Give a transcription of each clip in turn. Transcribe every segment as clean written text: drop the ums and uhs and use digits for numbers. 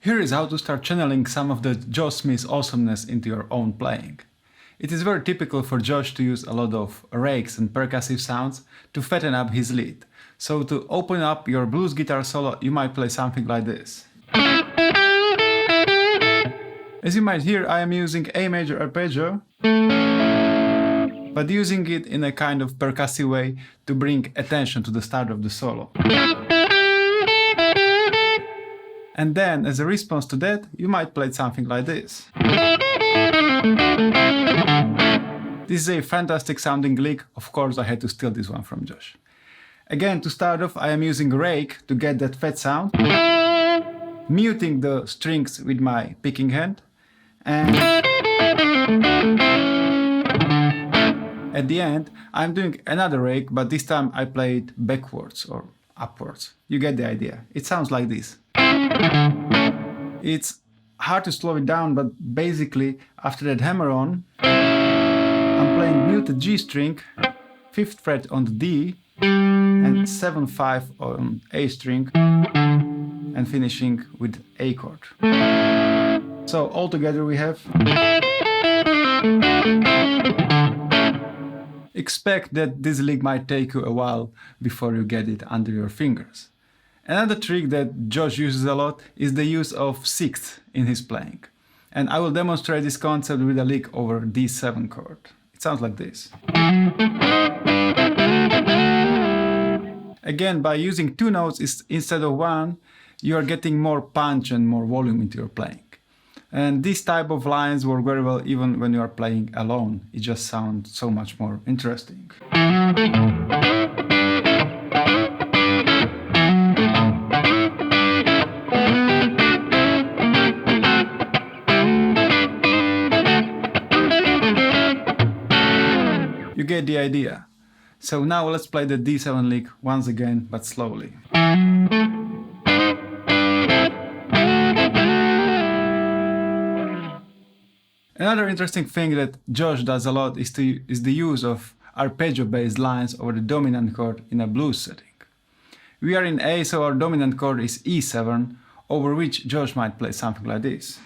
Here is how to start channeling some of the Josh Smith awesomeness into your own playing. It is very typical for Josh to use a lot of rakes and percussive sounds to fatten up his lead. So to open up your blues guitar solo, you might play something like this. As you might hear, I am using A major arpeggio, but using it in a kind of percussive way to bring attention to the start of the solo. And then, as a response to that, you might play something like this. This is a fantastic sounding lick. Of course, I had to steal this one from Josh. Again, to start off, I am using rake to get that fat sound, muting the strings with my picking hand, and at the end, I'm doing another rake, but this time I play it backwards or upwards. You get the idea. It sounds like this. It's hard to slow it down, but basically after that hammer on, I'm playing muted G string, 5th fret on the D, and 7/5 on A string, and finishing with A chord. So altogether we have. Expect that this lick might take you a while before you get it under your fingers. Another trick that Josh uses a lot is the use of sixths in his playing. And I will demonstrate this concept with a lick over D7 chord. It sounds like this. Again, by using two notes instead of one, you are getting more punch and more volume into your playing. And this type of lines work very well even when you are playing alone. It just sounds so much more interesting. You get the idea. So now let's play the D7 lick once again, but slowly. Another interesting thing that Josh does a lot is the use of arpeggio-based lines over the dominant chord in a blues setting. We are in A, so our dominant chord is E7, over which Josh might play something like this.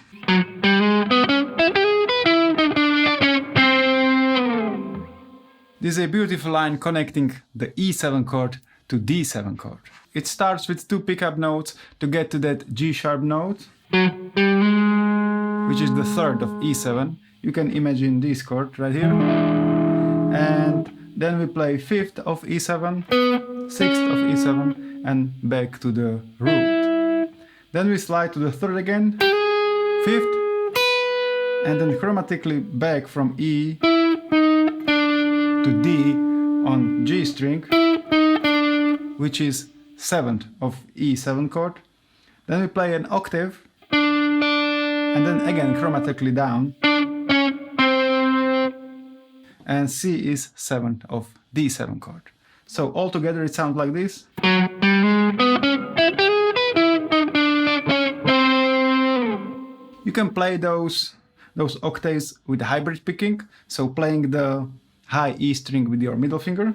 This is a beautiful line connecting the E7 chord to D7 chord. It starts with two pickup notes to get to that G sharp note, which is the 3rd of E7. You can imagine this chord right here. And then we play 5th of E7, 6th of E7, and back to the root. Then we slide to the 3rd again, 5th, and then chromatically back from E to D on G string, which is 7th of E7 chord. Then we play an octave, and then again chromatically down, and C is 7th of D7 chord. So altogether it sounds like this. You can play those octaves with hybrid picking, so playing the high E string with your middle finger,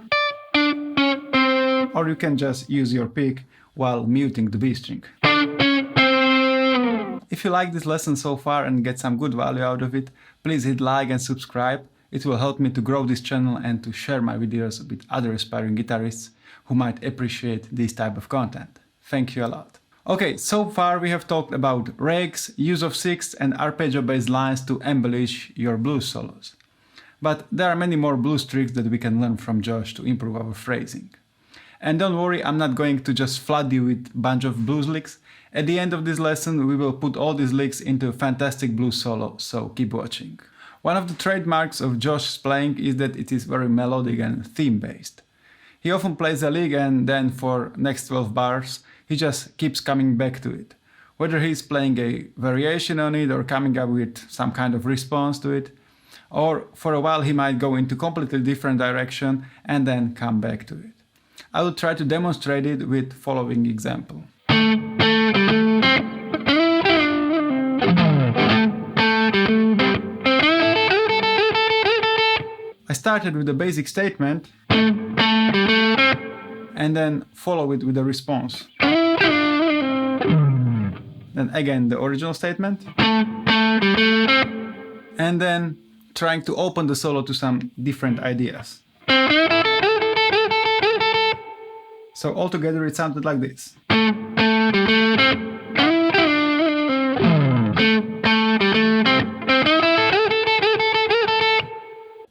or you can just use your pick while muting the B string. If you like this lesson so far and get some good value out of it, please hit like and subscribe. It will help me to grow this channel and to share my videos with other aspiring guitarists who might appreciate this type of content. Thank you a lot. Okay, so far we have talked about rakes, use of sixths and arpeggio-based lines to embellish your blues solos. But there are many more blues tricks that we can learn from Josh to improve our phrasing. And don't worry, I'm not going to just flood you with a bunch of blues licks. At the end of this lesson, we will put all these licks into a fantastic blues solo, so keep watching. One of the trademarks of Josh's playing is that it is very melodic and theme-based. He often plays a lick and then for next 12 bars, he just keeps coming back to it. Whether he's playing a variation on it or coming up with some kind of response to it, or for a while he might go into completely different direction and then come back to it. I will try to demonstrate it with following example. I started with a basic statement and then follow it with a response. then again the original statement, and then trying to open the solo to some different ideas. So altogether it sounded like this.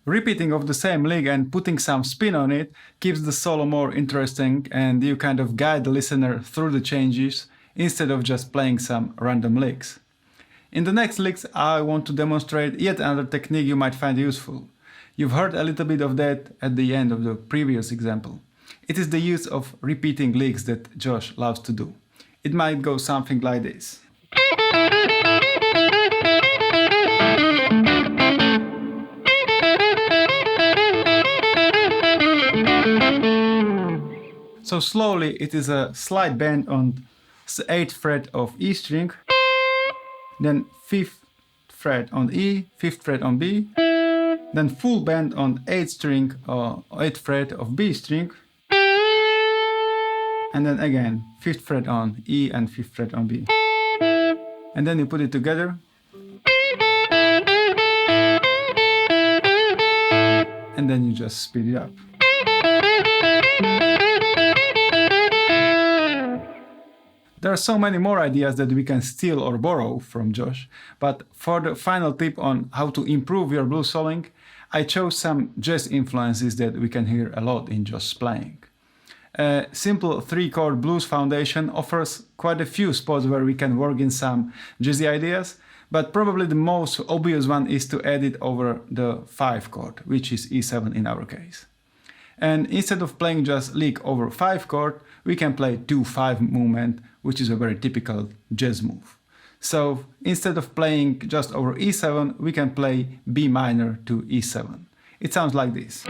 Repeating of the same lick and putting some spin on it keeps the solo more interesting, and you kind of guide the listener through the changes instead of just playing some random licks. In the next licks I want to demonstrate yet another technique you might find useful. You've heard a little bit of that at the end of the previous example. It is the use of repeating licks that Josh loves to do. It might go something like this. So slowly it is a slight bend on the 8th fret of E string, then 5th fret on E, 5th fret on B, then full bend on 8th string or 8th fret of B string, and then again 5th fret on E and 5th fret on B. And then you put it together, and then you just speed it up. There are so many more ideas that we can steal or borrow from Josh, but for the final tip on how to improve your blues soloing, I chose some jazz influences that we can hear a lot in Josh's playing. A simple 3-chord blues foundation offers quite a few spots where we can work in some jazzy ideas, but probably the most obvious one is to add it over the 5 chord, which is E7 in our case. And instead of playing just lick over 5 chord, we can play 2-5 movement, which is a very typical jazz move. So instead of playing just over E7, we can play B minor to E7. It sounds like this.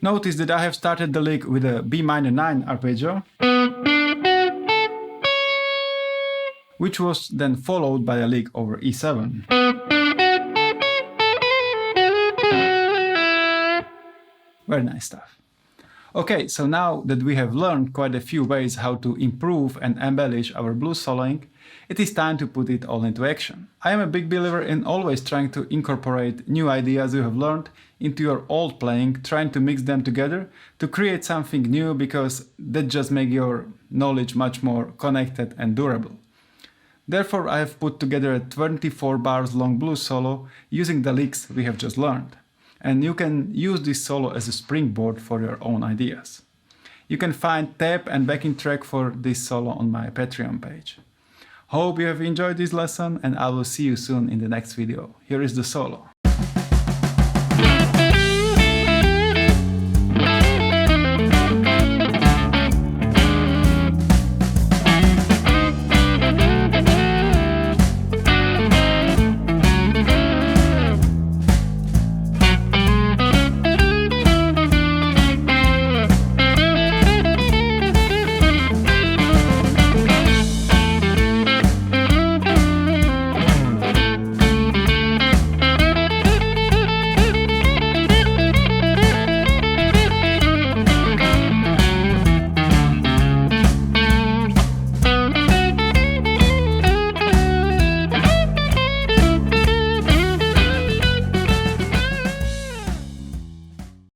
Notice that I have started the lick with a B minor 9 arpeggio, which was then followed by a lick over E7. Very nice stuff. Okay, so now that we have learned quite a few ways how to improve and embellish our blues soloing, it is time to put it all into action. I am a big believer in always trying to incorporate new ideas you have learned into your old playing, trying to mix them together to create something new, because that just makes your knowledge much more connected and durable. Therefore, I have put together a 24 bars long blues solo using the licks we have just learned. And you can use this solo as a springboard for your own ideas. You can find tab and backing track for this solo on my Patreon page. Hope you have enjoyed this lesson, and I will see you soon in the next video. Here is the solo.